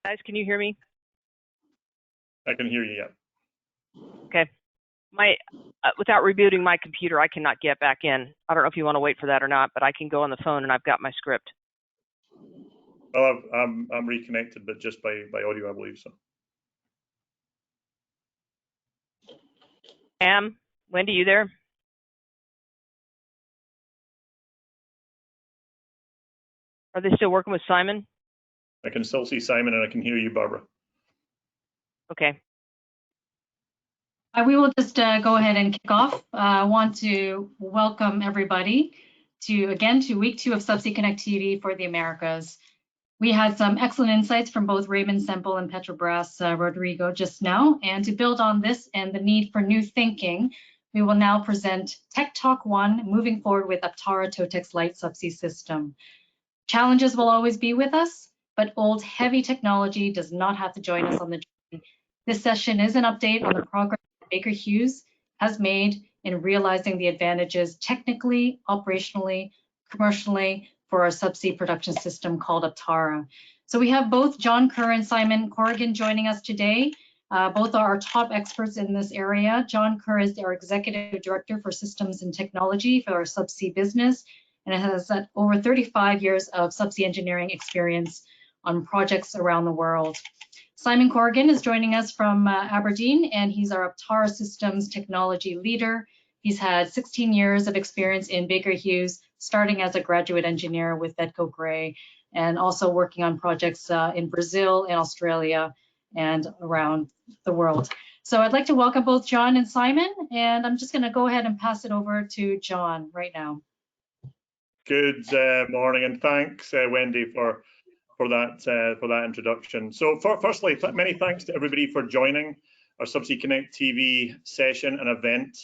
Guys, can you hear me? I can hear you, yeah. Okay. Without rebooting my computer, I cannot get back in. I don't know if you want to wait for that or not, but I can go on the phone and I've got my script. Well, I'm reconnected, but just by audio, I believe so. Wendy, you there? Are they still working with Simon? I can still see Simon and I can hear you, Barbara. Okay. We will just go ahead and kick off. I want to welcome everybody to week 2 of Subsea Connect TV for the Americas. We had some excellent insights from both Raymond Semple and Petrobras Rodrigo just now. And to build on this and the need for new thinking, we will now present Tech Talk 1, moving forward with Aptara TOTEX-Lite Subsea System. Challenges will always be with us, but old heavy technology does not have to join us on the journey. This session is an update on the progress Baker Hughes has made in realizing the advantages technically, operationally, commercially for our subsea production system called Aptara. So we have both John Kerr and Simon Corrigan joining us today. Both are our top experts in this area. John Kerr is our Executive Director for Systems and Technology for our subsea business, and has over 35 years of subsea engineering experience on projects around the world. Simon Corrigan is joining us from Aberdeen, and he's our Aptara Systems Technology Leader. He's had 16 years of experience in Baker Hughes, starting as a graduate engineer with Edco Gray, and also working on projects in Brazil and Australia and around the world. So I'd like to welcome both John and Simon, and I'm just going to go ahead and pass it over to John right now. Good morning, and thanks, Wendy, for that introduction. So firstly, many thanks to everybody for joining our Subsea Connect TV session and event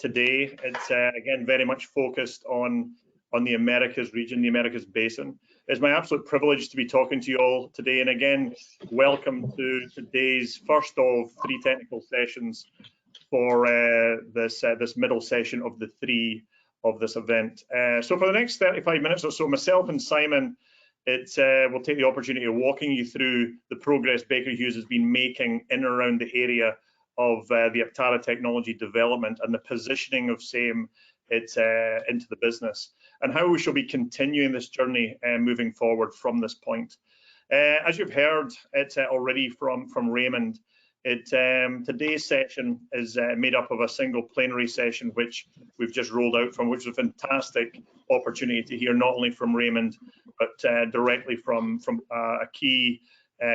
today. It's again very much focused on the Americas region, the Americas basin. It's my absolute privilege to be talking to you all today, and again, welcome to today's first of 3 technical sessions for this middle session of the 3 of this event. So for the next 35 minutes or so, myself and Simon, we'll take the opportunity of walking you through the progress Baker Hughes has been making in and around the area of the Aptara technology development and the positioning of same into the business. and how we shall be continuing this journey moving forward from this point. As you've heard it already from Raymond, today's session is made up of a single plenary session which we've just rolled out from, which was a fantastic opportunity to hear not only from Raymond but directly from a key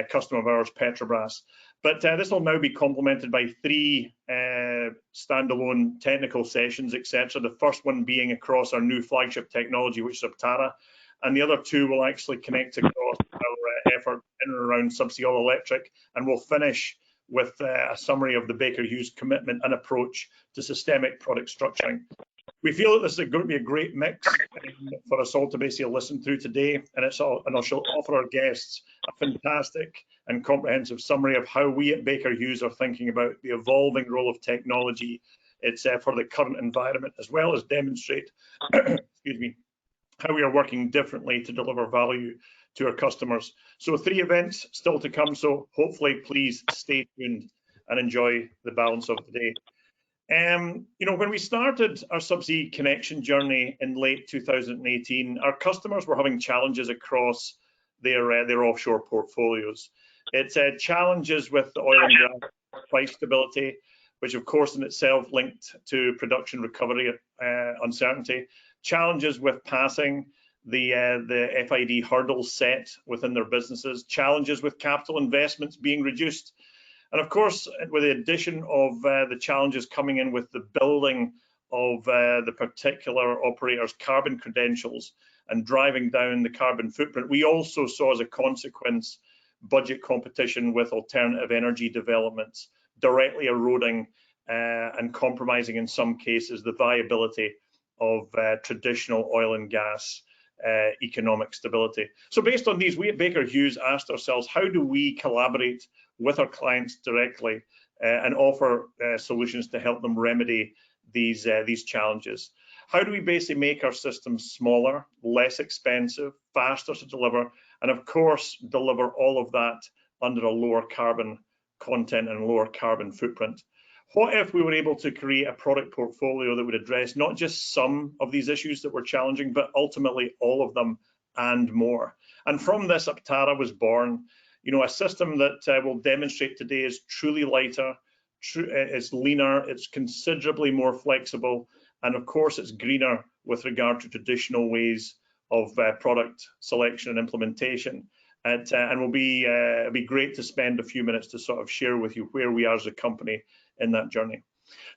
customer of ours, Petrobras. But this will now be complemented by 3 standalone technical sessions, etc. The first one being across our new flagship technology, which is Aptara, and the other 2 will actually connect across our effort in and around subsea all electric, and we'll finish with a summary of the Baker Hughes commitment and approach to systemic product structuring. We feel that this is going to be a great mix for us all to basically listen through today, and I shall offer our guests a fantastic and comprehensive summary of how we at Baker Hughes are thinking about the evolving role of technology for the current environment, as well as demonstrate excuse me, how we are working differently to deliver value to our customers. So 3 events still to come, so hopefully please stay tuned and enjoy the balance of the day. You know, when we started our subsea connection journey in late 2018, our customers were having challenges across their offshore portfolios. It's challenges with the oil and gas price stability, which of course in itself linked to production recovery uncertainty, challenges with passing the FID hurdles set within their businesses, challenges with capital investments being reduced, and of course with the addition of the challenges coming in with the building of the particular operator's carbon credentials and driving down the carbon footprint, we also saw as a consequence budget competition with alternative energy developments directly eroding and compromising in some cases the viability of traditional oil and gas economic stability. So based on these, we at Baker Hughes asked ourselves, how do we collaborate with our clients directly and offer solutions to help them remedy these challenges? How do we basically make our systems smaller, less expensive, faster to deliver, and of course deliver all of that under a lower carbon content and lower carbon footprint? What if we were able to create a product portfolio that would address not just some of these issues that were challenging, but ultimately all of them and more? And from this, Aptara was born. You know, a system that will demonstrate today is truly lighter, it's leaner, it's considerably more flexible, and of course it's greener with regard to traditional ways of product selection and implementation. And will be great to spend a few minutes to sort of share with you where we are as a company in that journey.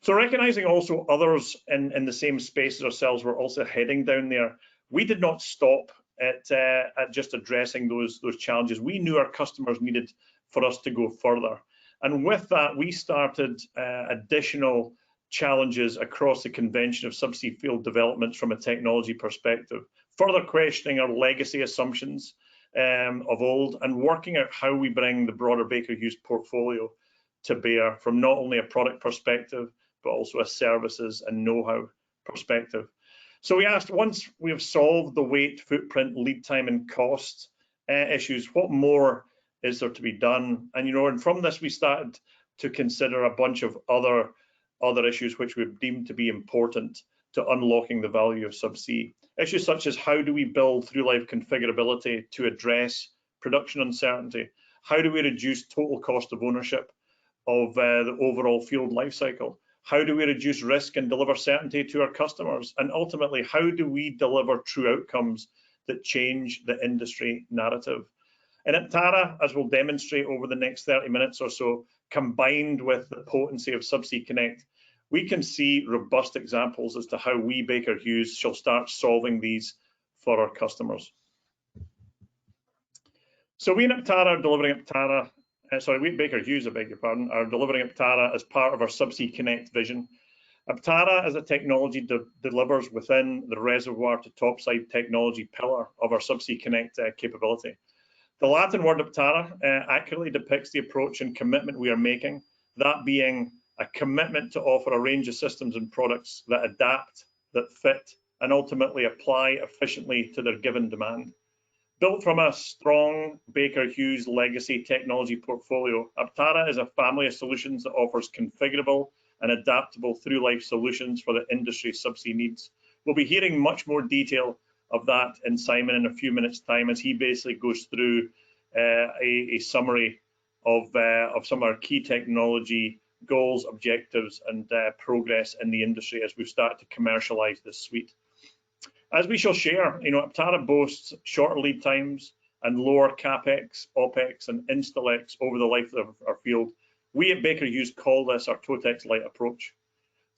So recognizing also others in the same space as ourselves were also heading down there, we did not stop at just addressing those challenges. We knew our customers needed for us to go further. And with that, we started additional challenges across the convention of subsea field developments from a technology perspective, further questioning our legacy assumptions of old and working out how we bring the broader Baker Hughes portfolio to bear from not only a product perspective, but also a services and know-how perspective. So we asked, once we have solved the weight, footprint, lead time and cost issues, what more is there to be done? And you know, and from this we started to consider a bunch of other issues which we've deemed to be important to unlocking the value of subsea. Issues such as how do we build through life configurability to address production uncertainty? How do we reduce total cost of ownership of the overall field life cycle? How do we reduce risk and deliver certainty to our customers? And ultimately, how do we deliver true outcomes that change the industry narrative? And Aptara, as we'll demonstrate over the next 30 minutes or so, combined with the potency of Subsea Connect, we can see robust examples as to how we, Baker Hughes, shall start solving these for our customers. So we in Aptara are delivering Aptara, we at Baker Hughes, I beg your pardon, are delivering Aptara as part of our Subsea Connect vision. Aptara as a technology delivers within the reservoir to topside technology pillar of our Subsea Connect capability. The Latin word Aptara accurately depicts the approach and commitment we are making, that being a commitment to offer a range of systems and products that adapt, that fit, and ultimately apply efficiently to their given demand. Built from a strong Baker Hughes legacy technology portfolio, Aptara is a family of solutions that offers configurable and adaptable through-life solutions for the industry's subsea needs, We'll be hearing much more detail of that in Simon in a few minutes' time as he basically goes through a summary of some of our key technology goals, objectives, and progress in the industry as we start to commercialize this suite. As we shall share, Aptara boasts shorter lead times and lower CapEx, OpEx, and InstallEx over the life of our field. We at Baker Hughes call this our TOTEX-Lite approach.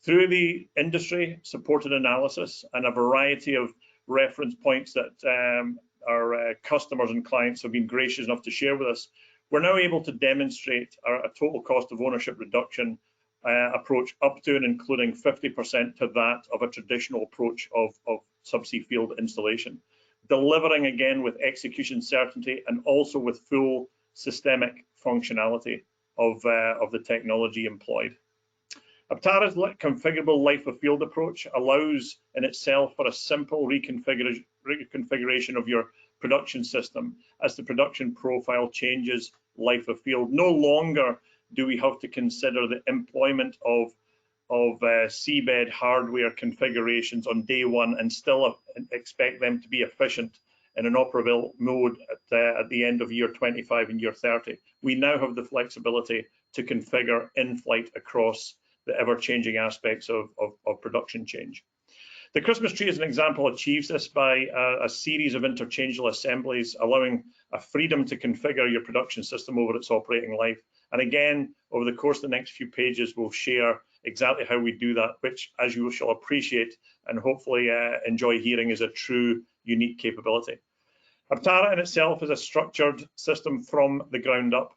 Through the industry supported analysis and a variety of reference points that our customers and clients have been gracious enough to share with us, we're now able to demonstrate a total cost of ownership reduction approach up to and including 50% to that of a traditional approach of subsea field installation, delivering again with execution certainty and also with full systemic functionality of the technology employed. Aptara's configurable life of field approach allows in itself for a simple reconfiguration of your production system as the production profile changes life of field. No longer do we have to consider the employment of seabed hardware configurations on day one and still expect them to be efficient in an operable mode at the end of year 25 and year 30. We now have the flexibility to configure in flight across the ever-changing aspects of production change. The Christmas tree, as an example, achieves this by a series of interchangeable assemblies, allowing a freedom to configure your production system over its operating life. And again, over the course of the next few pages, we'll share exactly how we do that, which, as you shall appreciate and hopefully enjoy hearing, is a true unique capability. Aptara in itself is a structured system from the ground up.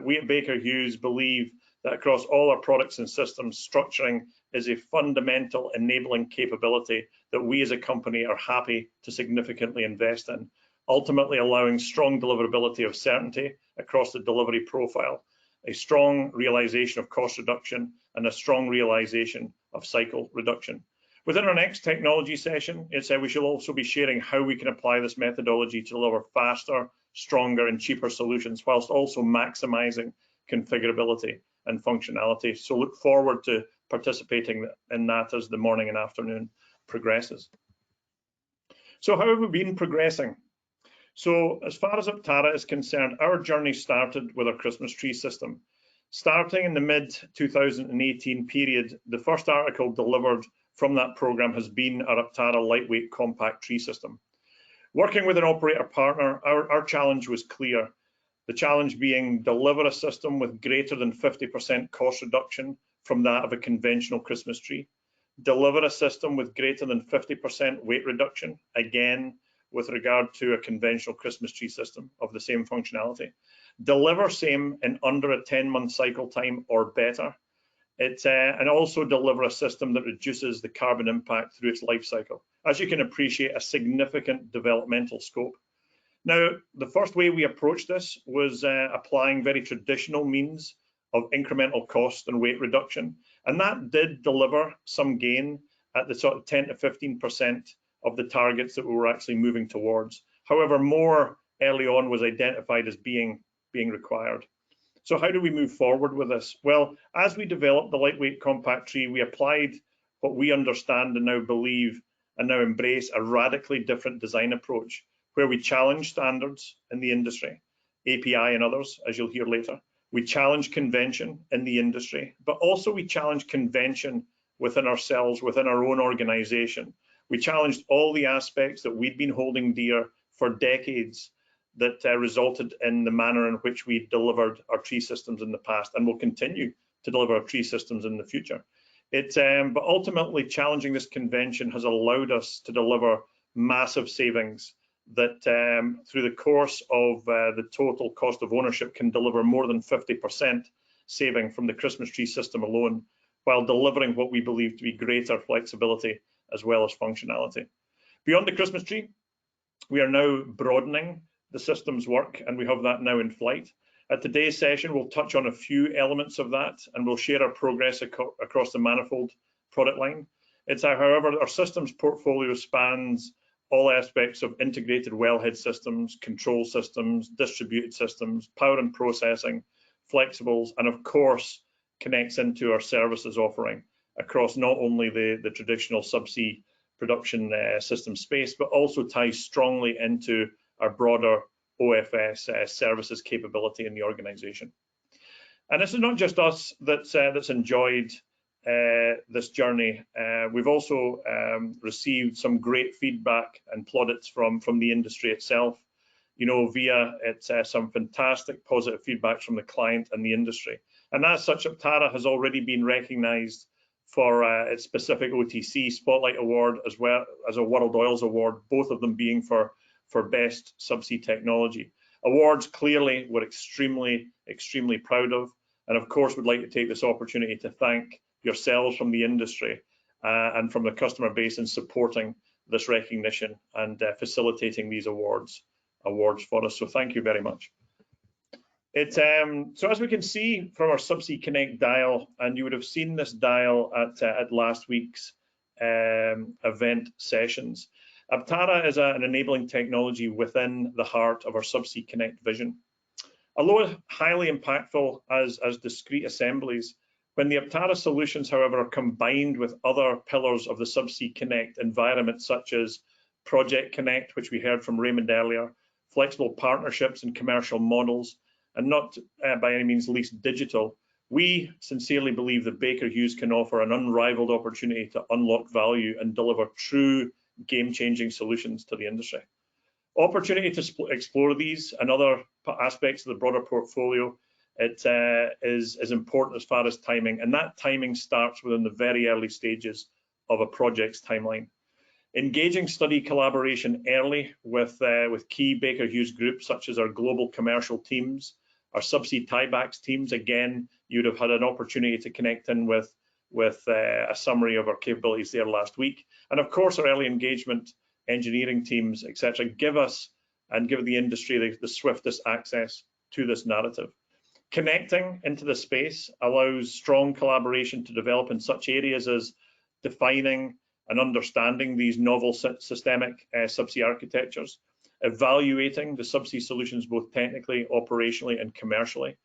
We at Baker Hughes believe that across all our products and systems, structuring is a fundamental enabling capability that we as a company are happy to significantly invest in, ultimately allowing strong deliverability of certainty across the delivery profile, a strong realization of cost reduction, and a strong realization of cycle reduction. Within our next technology session, we shall also be sharing how we can apply this methodology to deliver faster, stronger, and cheaper solutions, whilst also maximizing configurability and functionality. So look forward to participating in that as the morning and afternoon progresses. So how have we been progressing? So as far as Aptara is concerned, our journey started with our Christmas tree system. Starting in the mid-2018 period, the first article delivered from that program has been our Aptara lightweight compact tree system. Working with an operator partner, our challenge was clear. The challenge being deliver a system with greater than 50% cost reduction from that of a conventional Christmas tree. Deliver a system with greater than 50% weight reduction, again, with regard to a conventional Christmas tree system of the same functionality. Deliver same in under a 10-month cycle time or better. And also deliver a system that reduces the carbon impact through its life cycle. As you can appreciate, a significant developmental scope. Now, the first way we approached this was applying very traditional means of incremental cost and weight reduction. And that did deliver some gain at the sort of 10 to 15% of the targets that we were actually moving towards. However, more early on was identified as being required. So how do we move forward with this? Well, as we developed the lightweight compact tree, we applied what we understand and now believe and now embrace a radically different design approach, where we challenge standards in the industry, API and others, as you'll hear later. We challenge convention in the industry, but also we challenge convention within ourselves, within our own organization. We challenged all the aspects that we'd been holding dear for decades that resulted in the manner in which we delivered our tree systems in the past and will continue to deliver our tree systems in the future. But ultimately challenging this convention has allowed us to deliver massive savings that through the course of the total cost of ownership can deliver more than 50% saving from the Christmas tree system alone, while delivering what we believe to be greater flexibility as well as functionality. Beyond the Christmas tree, we are now broadening the system's work, and we have that now in flight. At today's session, we'll touch on a few elements of that, and we'll share our progress across the manifold product line. However, our systems portfolio spans all aspects of integrated wellhead systems, control systems, distributed systems, power and processing, flexibles, and of course, connects into our services offering across not only the traditional subsea production system space, but also ties strongly into our broader OFS services capability in the organization. And this is not just us that's enjoyed this journey. We've also received some great feedback and plaudits from the industry itself, you know, via some fantastic positive feedback from the client and the industry. And as such, Aptara has already been recognized for its specific OTC Spotlight Award, as well as a World Oils Award, both of them being for best subsea technology. Awards clearly we're extremely proud of, and of course would like to take this opportunity to thank yourselves from the industry and from the customer base in supporting this recognition and facilitating these awards for us. So thank you very much. So as we can see from our Subsea Connect dial, and you would have seen this dial at last week's event sessions, Aptara is an enabling technology within the heart of our Subsea Connect vision. Although highly impactful as discrete assemblies, when the Aptara solutions, however, are combined with other pillars of the Subsea Connect environment, such as Project Connect, which we heard from Raymond earlier, flexible partnerships and commercial models, and not by any means least digital, we sincerely believe that Baker Hughes can offer an unrivaled opportunity to unlock value and deliver true game-changing solutions to the industry. Opportunity to explore these and other aspects of the broader portfolio, it is important as far as timing, and that timing starts within the very early stages of a project's timeline. Engaging study collaboration early with key Baker Hughes groups, such as our global commercial teams, our subsea tiebacks teams. Again, you'd have had an opportunity to connect in with a summary of our capabilities there last week. And of course, our early engagement engineering teams, etc., give us and give the industry the swiftest access to this narrative. Connecting into the space allows strong collaboration to develop in such areas as defining and understanding these novel systemic subsea architectures, evaluating the subsea solutions both technically, operationally, and commercially,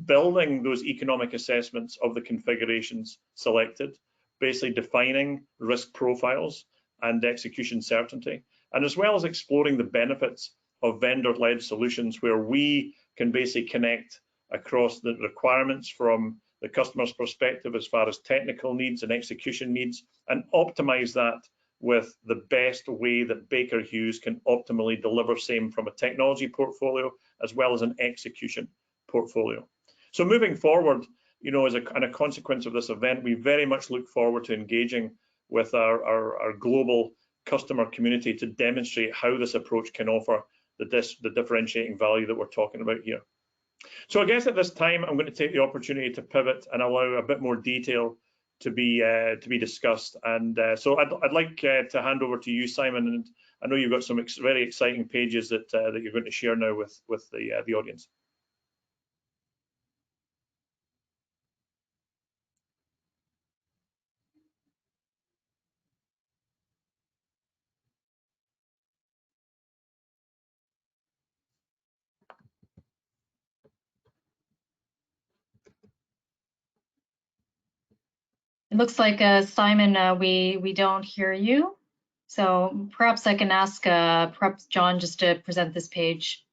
building those economic assessments of the configurations selected, basically defining risk profiles and execution certainty, and as well as exploring the benefits of vendor-led solutions where we can basically connect across the requirements from the customer's perspective as far as technical needs and execution needs, and optimize that with the best way that Baker Hughes can optimally deliver same from a technology portfolio as well as an execution portfolio. So moving forward, you know, as a consequence of this event, we very much look forward to engaging with our global customer community to demonstrate how this approach can offer the differentiating value that we're talking about here. So I guess at this time, I'm going to take the opportunity to pivot and allow a bit more detail to be discussed. And so I'd like to hand over to you, Simon. And I know you've got some very exciting pages that you're going to share now with the audience. It looks like, Simon, we don't hear you. So perhaps I can ask perhaps John just to present this page.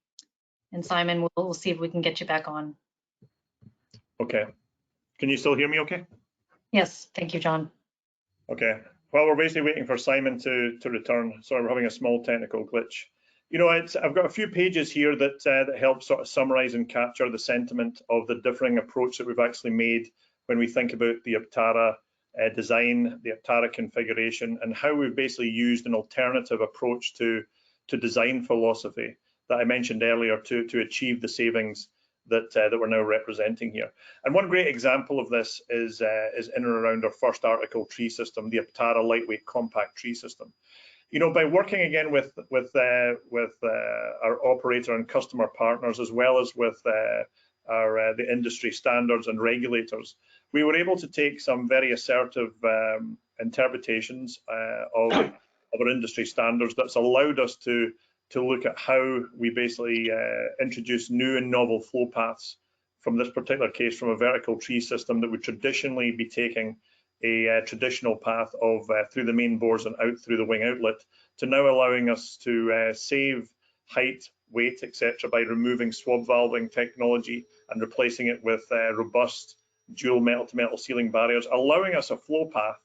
And Simon, we'll see if we can get you back on. Okay. Can you still hear me okay? Yes, thank you, John. Okay. Well, we're basically waiting for Simon to return. Sorry, we're having a small technical glitch. You know, I've got a few pages here that help sort of summarize and capture the sentiment of the differing approach that we've actually made when we think about the Aptara design, the Aptara configuration, and how we've basically used an alternative approach to design philosophy that I mentioned earlier to achieve the savings that we're now representing here. And one great example of this is in and around our first article tree system, the Aptara lightweight compact tree system. You know, by working again with our operator and customer partners, as well as with the industry standards and regulators, we were able to take some very assertive interpretations of our industry standards that's allowed us to look at how we basically introduce new and novel flow paths from this particular case from a vertical tree system that would traditionally be taking a traditional path of through the main bores and out through the wing outlet, to now allowing us to save height, weight, etc. by removing swab valving technology and replacing it with robust dual metal-to-metal sealing barriers, allowing us a flow path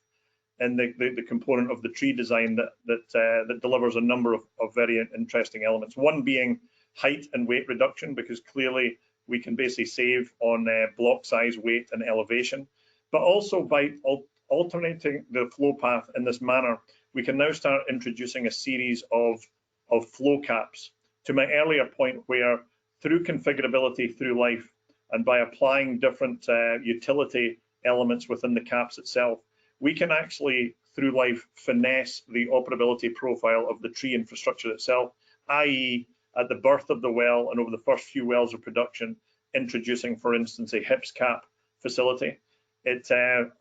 in the component of the tree design that delivers a number of very interesting elements. One being height and weight reduction, because clearly we can basically save on block size, weight, and elevation. But also by alternating the flow path in this manner, we can now start introducing a series of flow caps. To my earlier point, where through configurability through life and by applying different utility elements within the caps itself, we can actually, through life, finesse the operability profile of the tree infrastructure itself, i.e. at the birth of the well and over the first few wells of production, introducing, for instance, a HIPS cap facility. It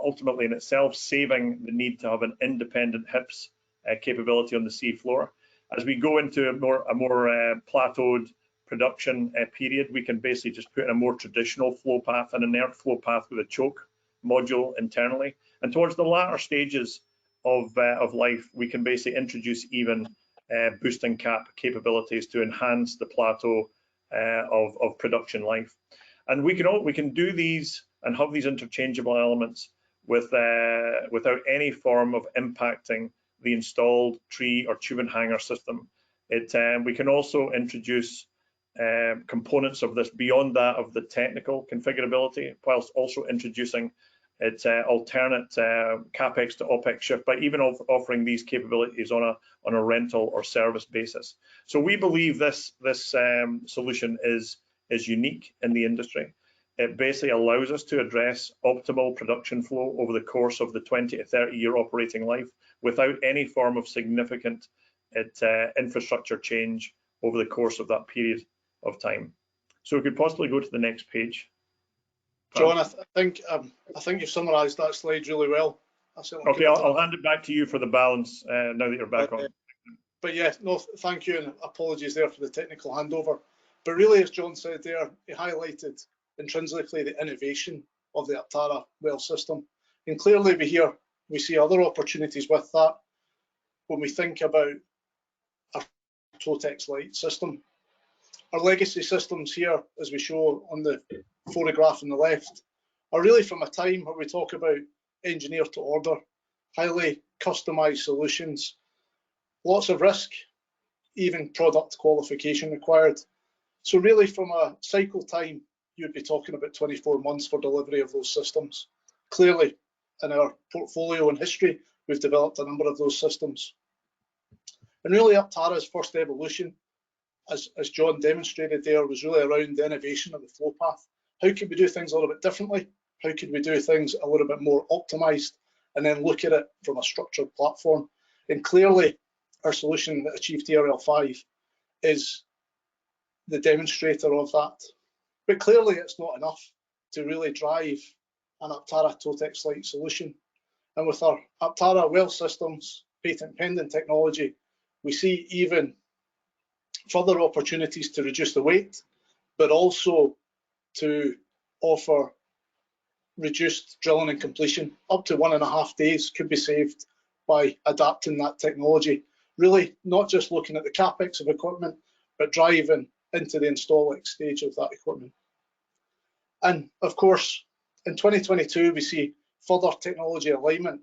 ultimately in itself saving the need to have an independent HIPS capability on the sea floor. As we go into a more plateaued production period, we can basically just put in a more traditional flow path, an inert flow path with a choke module internally. And towards the latter stages of life, we can basically introduce even boosting cap capabilities to enhance the plateau of production life. And we can do these and have these interchangeable elements without any form of impacting the installed tree or tube and hanger system. We can also introduce components of this beyond that of the technical configurability, whilst also introducing its alternate capex to opex shift by even offering these capabilities on a rental or service basis. So we believe this solution is unique in the industry. It basically allows us to address optimal production flow over the course of the 20 to 30 year operating life without any form of significant infrastructure change over the course of that period of time. So we could possibly go to the next page. John, I think you've summarised that slide really well. Okay, I'll hand it back to you for the balance now that you're back on. But yeah, no, thank you, and apologies there for the technical handover. But really, as John said there, he highlighted intrinsically the innovation of the Aptara well system. And clearly we see other opportunities with that when we think about our TOTEX-Lite system. Our legacy systems here, as we show on the photograph on the left, are really from a time where we talk about engineer to order, highly customized solutions, lots of risk, even product qualification required. So really from a cycle time, you'd be talking about 24 months for delivery of those systems. Clearly, in our portfolio and history, we've developed a number of those systems. And really Aptara's first evolution, as John demonstrated there, was really around the innovation of the flow path. How could we do things a little bit differently? How could we do things a little bit more optimized? And then look at it from a structured platform. And clearly, our solution that achieved TRL5 is the demonstrator of that. But clearly, it's not enough to really drive an Aptara TOTEX-Lite solution. And with our Aptara well systems, patent pending technology, we see even further opportunities to reduce the weight, but also to offer reduced drilling and completion. Up to 1.5 days could be saved by adapting that technology. Really not just looking at the capex of equipment, but driving into the installing stage of that equipment. And of course, in 2022, we see further technology alignment,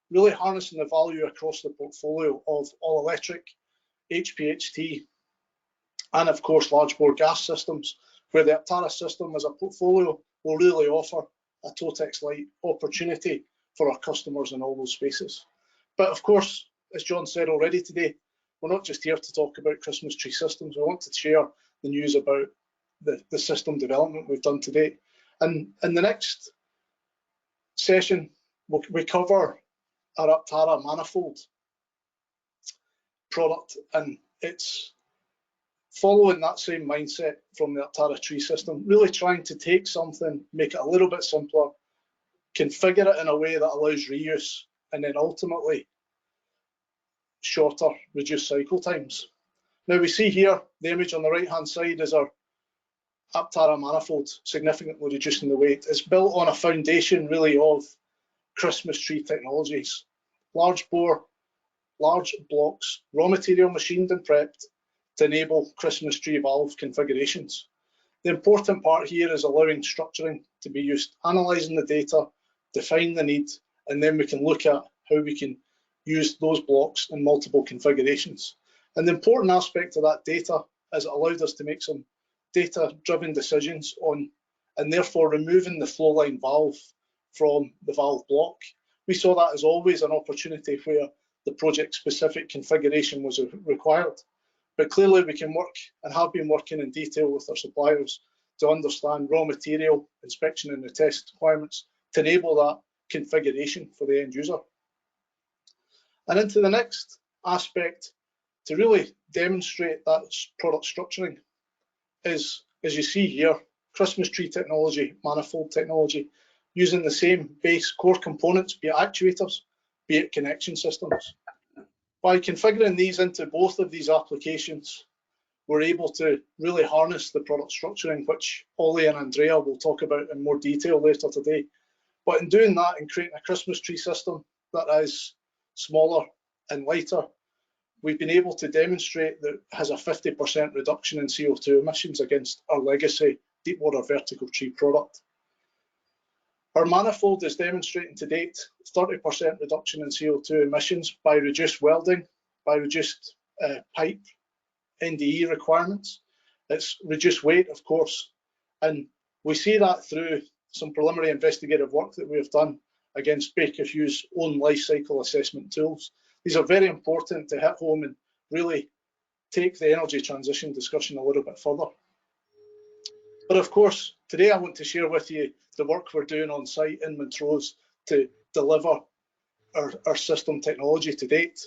really harnessing the value across the portfolio of all electric, HPHT, and of course, large bore gas systems, where the Aptara system as a portfolio will really offer a TOTEX-Lite opportunity for our customers in all those spaces. But of course, as John said already today, we're not just here to talk about Christmas tree systems. We want to share the news about the system development we've done to date. And in the next session, we cover our Aptara manifold product, and it's following that same mindset from the Aptara tree system, really trying to take something, make it a little bit simpler, configure it in a way that allows reuse, and then ultimately shorter, reduced cycle times. Now we see here, the image on the right-hand side is our Aptara manifold, significantly reducing the weight. It's built on a foundation really of Christmas tree technologies. Large bore, large blocks, raw material machined and prepped to enable Christmas tree valve configurations. The important part here is allowing structuring to be used, analysing the data, define the need, and then we can look at how we can use those blocks in multiple configurations. And the important aspect of that data is it allowed us to make some data-driven decisions on, and therefore removing the flow line valve from the valve block. We saw that as always an opportunity where the project-specific configuration was required. But clearly we can work and have been working in detail with our suppliers to understand raw material, inspection and the test requirements to enable that configuration for the end user. And into the next aspect to really demonstrate that product structuring is, as you see here, Christmas tree technology, manifold technology, using the same base core components, be it actuators, be it connection systems. By configuring these into both of these applications, we're able to really harness the product structuring, which Ollie and Andrea will talk about in more detail later today. But in doing that and creating a Christmas tree system that is smaller and lighter, we've been able to demonstrate that it has a 50% reduction in CO2 emissions against our legacy deep water vertical tree product. Our manifold is demonstrating to date 30% reduction in CO2 emissions by reduced welding, by reduced pipe NDE requirements. It's reduced weight, of course, and we see that through some preliminary investigative work that we have done against Baker Hughes' own life cycle assessment tools. These are very important to hit home and really take the energy transition discussion a little bit further. But of course, today I want to share with you the work we're doing on site in Montrose to deliver our system technology to date.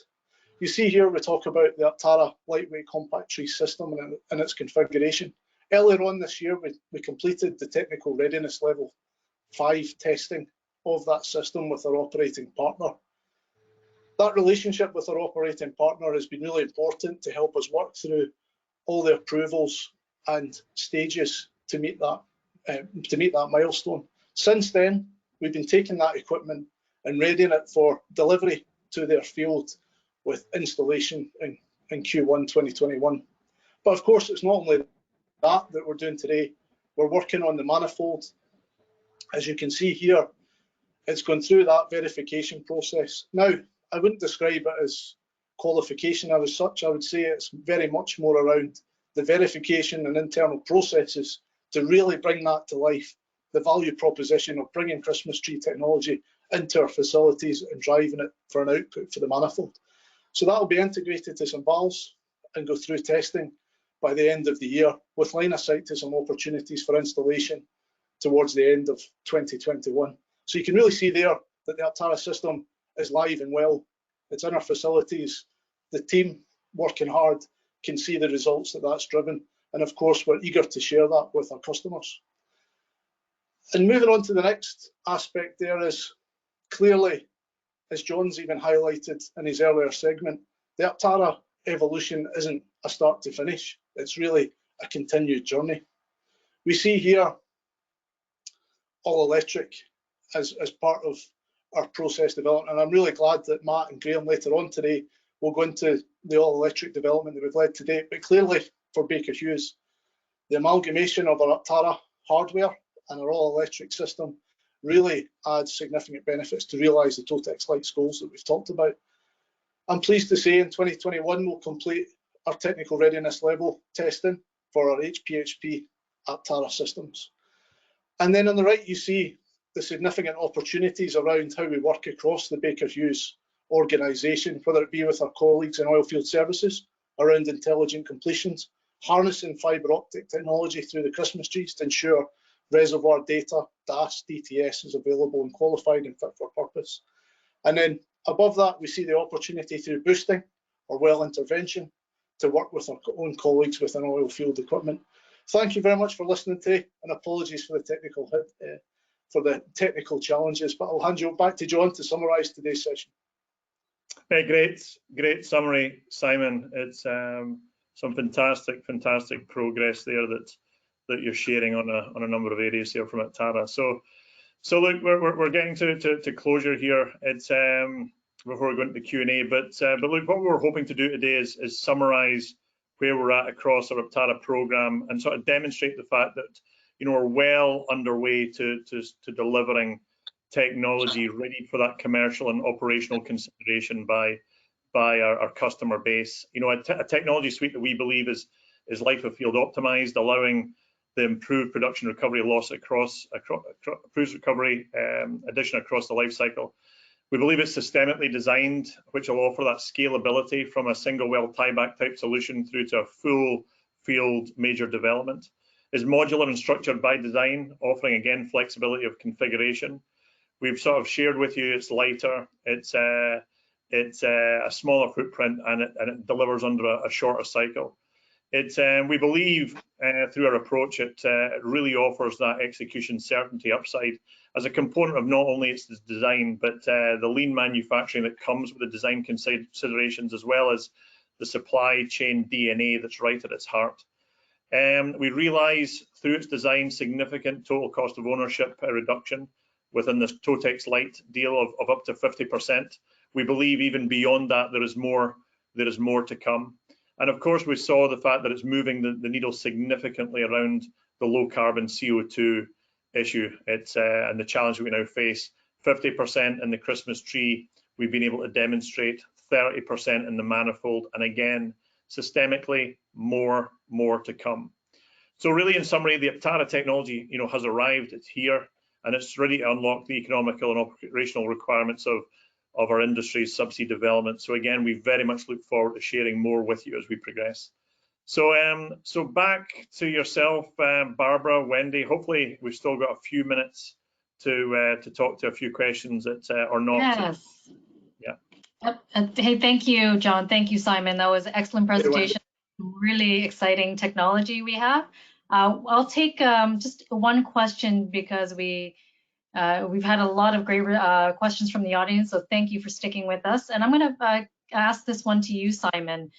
You see here we talk about the Aptara lightweight compact tree system and its configuration. Earlier on this year, we completed the technical readiness level 5 testing of that system with our operating partner. That relationship with our operating partner has been really important to help us work through all the approvals and stages to meet that milestone. Since then, we've been taking that equipment and readying it for delivery to their field with installation in Q1 2021. But of course, it's not only that we're doing today. We're working on the manifold. As you can see here, it's gone through that verification process. Now, I wouldn't describe it as qualification as such. I would say it's very much more around the verification and internal processes to really bring that to life, the value proposition of bringing Christmas tree technology into our facilities and driving it for an output for the manifold. So that will be integrated to some valves and go through testing by the end of the year, with line of sight to some opportunities for installation towards the end of 2021. So you can really see there that the Aptara system is live and well. It's in our facilities. The team working hard can see the results that that's driven. And of course, we're eager to share that with our customers. And moving on to the next aspect there is clearly, as John's even highlighted in his earlier segment, the Aptara Evolution isn't a start to finish. It's really a continued journey. We see here all electric as part of our process development. And I'm really glad that Matt and Graham later on today will go into the all electric development that we've led to date. But clearly for Baker Hughes, the amalgamation of our Aptara hardware and our all electric system really adds significant benefits to realise the TOTEX-Lite goals that we've talked about. I'm pleased to say in 2021 we'll complete our technical readiness level testing for our HPHP Aptara systems. And then on the right you see the significant opportunities around how we work across the Baker Hughes organisation, whether it be with our colleagues in oilfield services around intelligent completions, harnessing fibre optic technology through the Christmas trees to ensure reservoir data, DAS, DTS is available and qualified and fit for purpose. And then above that, we see the opportunity through boosting or well intervention to work with our own colleagues within oil field equipment. Thank you very much for listening today, and apologies for the technical challenges, but I'll hand you back to John to summarise today's session. Great summary, Simon. It's some fantastic progress there that you're sharing on a number of areas here from Aptara. So So look, we're getting to closure here. It's before we go into the Q&A, but look, what we're hoping to do today is summarise where we're at across our Aptara program and sort of demonstrate the fact that we're well underway to delivering technology ready for that commercial and operational consideration by our customer base. A technology suite that we believe is life of field optimized, allowing the improved production recovery loss across recovery addition across the life cycle. We believe it's systemically designed, which will offer that scalability from a single well tieback type solution through to a full field major development. Is modular and structured by design, offering again flexibility of configuration. We've sort of shared with you it's lighter, it's a smaller footprint, and it delivers under a shorter cycle. We believe through our approach, it really offers that execution certainty upside as a component of not only its design, but the lean manufacturing that comes with the design considerations, as well as the supply chain DNA that's right at its heart. We realise through its design significant total cost of ownership reduction within this TOTEX-Lite deal of up to 50%. We believe even beyond that there is more to come. And of course, we saw the fact that it's moving the needle significantly around the low carbon CO2 issue. It's and the challenge that we now face. 50% in the Christmas tree, we've been able to demonstrate 30% in the manifold, and again, systemically, more to come. So really, in summary, the Aptara technology, has arrived. It's here, and it's ready to unlock the economical and operational requirements of our industry's subsea development. So again, we very much look forward to sharing more with you as we progress. So back to yourself, Barbara, Wendy. Hopefully, we've still got a few minutes to talk to a few questions that or not. Yes. Yeah. Hey, thank you, John. Thank you, Simon. That was an excellent presentation. Really exciting technology we have. I'll take just one question because we've had a lot of great questions from the audience, so thank you for sticking with us. And I'm going to ask this one to you, Simon.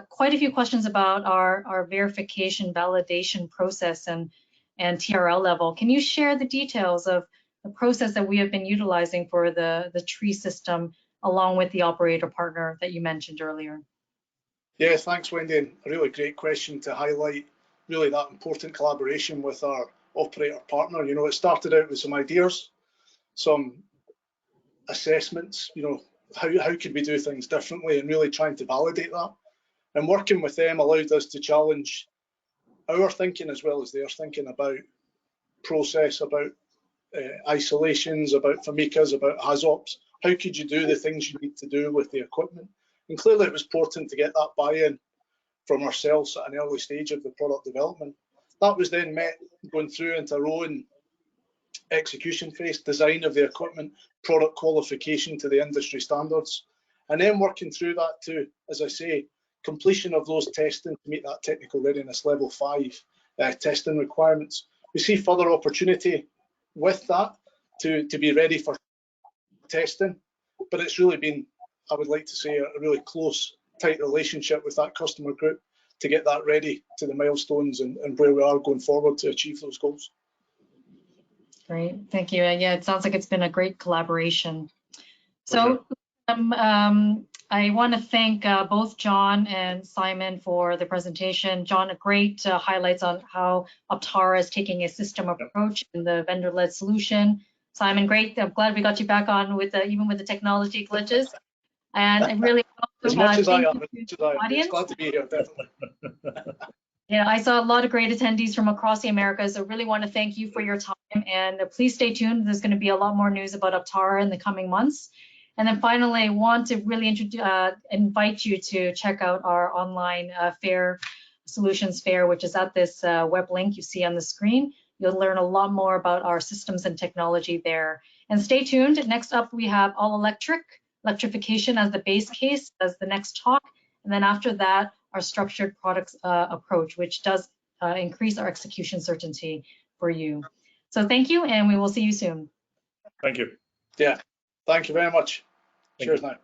Quite a few questions about our verification validation process and TRL level. Can you share the details of the process that we have been utilizing for the tree system along with the operator partner that you mentioned earlier? Yes, thanks, Wendy. And a really great question to highlight really that important collaboration with our operator partner. It started out with some ideas, some assessments, how could we do things differently, and really trying to validate that. And working with them allowed us to challenge our thinking as well as their thinking about process, about isolations, about famicas, about HAZOPs. How could you do the things you need to do with the equipment? And clearly it was important to get that buy-in from ourselves at an early stage of the product development. That was then met going through into our own execution phase, design of the equipment, product qualification to the industry standards, and then working through that to, as I say, completion of those testing to meet that technical readiness level 5 testing requirements. We see further opportunity with that to be ready for testing, but it's really been, I would like to say, a really close, tight relationship with that customer group to get that ready to the milestones and where we are going forward to achieve those goals. Great, thank you. Yeah, it sounds like it's been a great collaboration. So I want to thank both John and Simon for the presentation. John, great highlights on how Aptara is taking a system approach in the vendor-led solution. Simon, great. I'm glad we got you back on with even with the technology glitches. And I really as much as I am, it's glad to be here, definitely. Yeah, I saw a lot of great attendees from across the Americas, so really want to thank you for your time, and please stay tuned. There's going to be a lot more news about Aptara in the coming months. And then finally, I want to really invite you to check out our online solutions fair, which is at this web link you see on the screen. You'll learn a lot more about our systems and technology there. And stay tuned. Next up, we have electrification as the base case as the next talk. And then after that, our structured products approach, which does increase our execution certainty for you. So thank you, and we will see you soon. Thank you. Yeah, thank you very much. Cheers now.